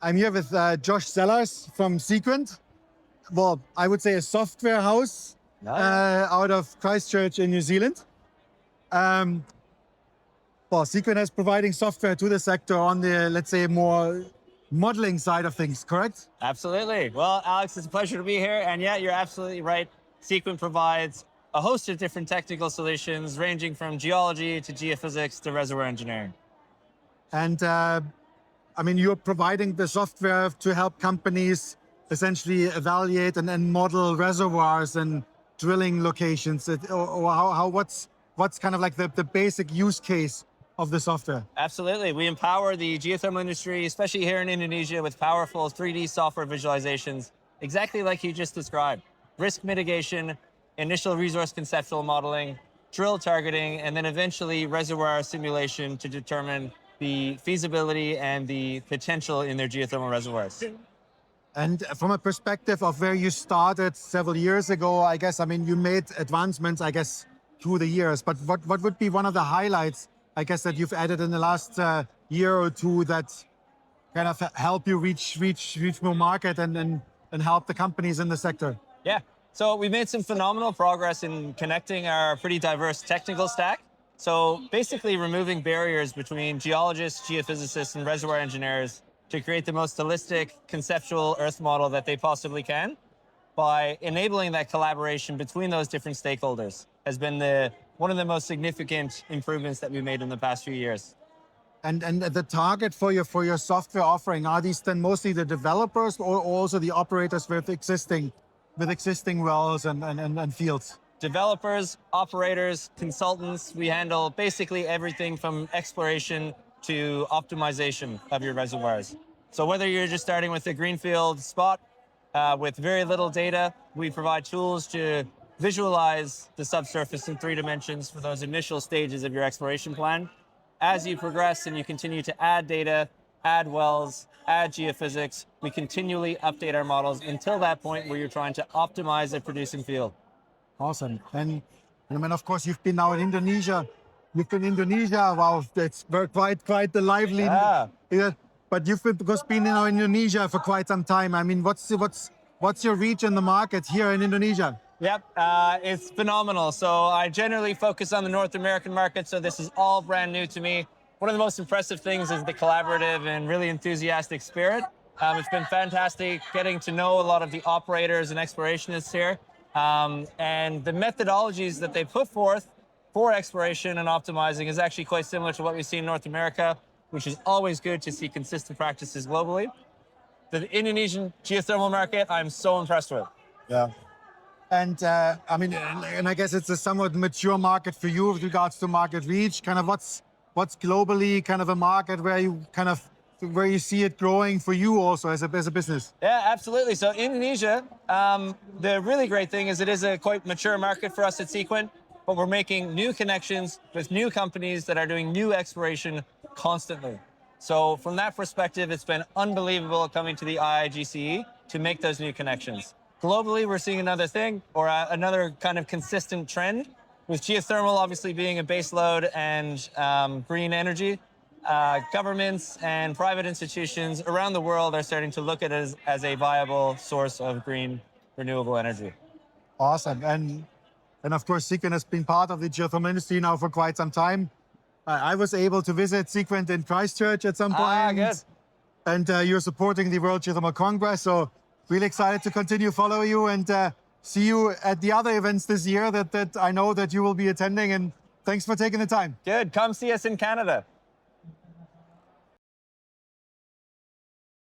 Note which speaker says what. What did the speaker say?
Speaker 1: I'm here with Josh Sellars from Seequent. Well, I would say a software house out of Christchurch in New Zealand. Well, Seequent is providing software to the sector on the, let's say, more modeling side of things, correct?
Speaker 2: Absolutely. Well, Alex, it's a pleasure to be here. And yeah, you're absolutely right. Seequent provides a host of different technical solutions ranging from geology to geophysics to reservoir engineering.
Speaker 1: And I mean, you're providing the software to help companies essentially evaluate and model reservoirs and drilling locations. What's kind of like the basic use case of the software?
Speaker 2: Absolutely. We empower the geothermal industry, especially here in Indonesia, with powerful 3D software visualizations, exactly like you just described. Risk mitigation, initial resource conceptual modeling, drill targeting, and then eventually reservoir simulation to determine the feasibility and the potential in their geothermal reservoirs.
Speaker 1: And from a perspective of where you started several years ago, I guess, I mean, you made advancements, I guess, through the years, but what would be one of the highlights, I guess, that you've added in the last year or two that kind of help you reach more market and help the companies in the sector?
Speaker 2: Yeah, so we've made some phenomenal progress in connecting our pretty diverse technical stack. So basically removing barriers between geologists, geophysicists, and reservoir engineers to create the most holistic conceptual Earth model that they possibly can by enabling that collaboration between those different stakeholders has been one of the most significant improvements that we've made in the past few years.
Speaker 1: And the target for your software offering, are these then mostly the developers or also the operators with existing wells and fields?
Speaker 2: Developers, operators, consultants, we handle basically everything from exploration to optimization of your reservoirs. So whether you're just starting with a greenfield spot with very little data, we provide tools to visualize the subsurface in 3 dimensions for those initial stages of your exploration plan. As you progress and you continue to add data, add wells, add geophysics, we continually update our models until that point where you're trying to optimize a producing field.
Speaker 1: Awesome. And I mean, of course, you've been now in Indonesia. You've been in Indonesia. Wow, it's quite the lively. Yeah. But you've been now in Indonesia for quite some time. I mean, what's your reach in the market here in Indonesia?
Speaker 2: Yep, it's phenomenal. So I generally focus on the North American market, so this is all brand new to me. One of the most impressive things is the collaborative and really enthusiastic spirit. It's been fantastic getting to know a lot of the operators and explorationists here. And the methodologies that they put forth for exploration and optimizing is actually quite similar to what we see in North America, which is always good to see consistent practices globally. The Indonesian geothermal market, I'm so impressed with.
Speaker 1: Yeah. And I mean, and I guess it's a somewhat mature market for you with regards to market reach. Kind of what's globally kind of a market where you see it growing for you also as a business?
Speaker 2: Yeah, absolutely. So Indonesia, the really great thing is it is a quite mature market for us at Seequent, but we're making new connections with new companies that are doing new exploration constantly. So from that perspective, it's been unbelievable coming to the IIGCE to make those new connections. Globally, we're seeing another thing, or another kind of consistent trend, with geothermal obviously being a base load and green energy. Governments and private institutions around the world are starting to look at it as a viable source of green, renewable energy.
Speaker 1: Awesome. And of course, Seequent has been part of the geothermal industry now for quite some time. I was able to visit Seequent in Christchurch at some point.
Speaker 2: Good.
Speaker 1: And you're supporting the World Geothermal Congress. So really excited to continue follow you and see you at the other events this year that I know that you will be attending. And thanks for taking the time.
Speaker 2: Good. Come see us in Canada.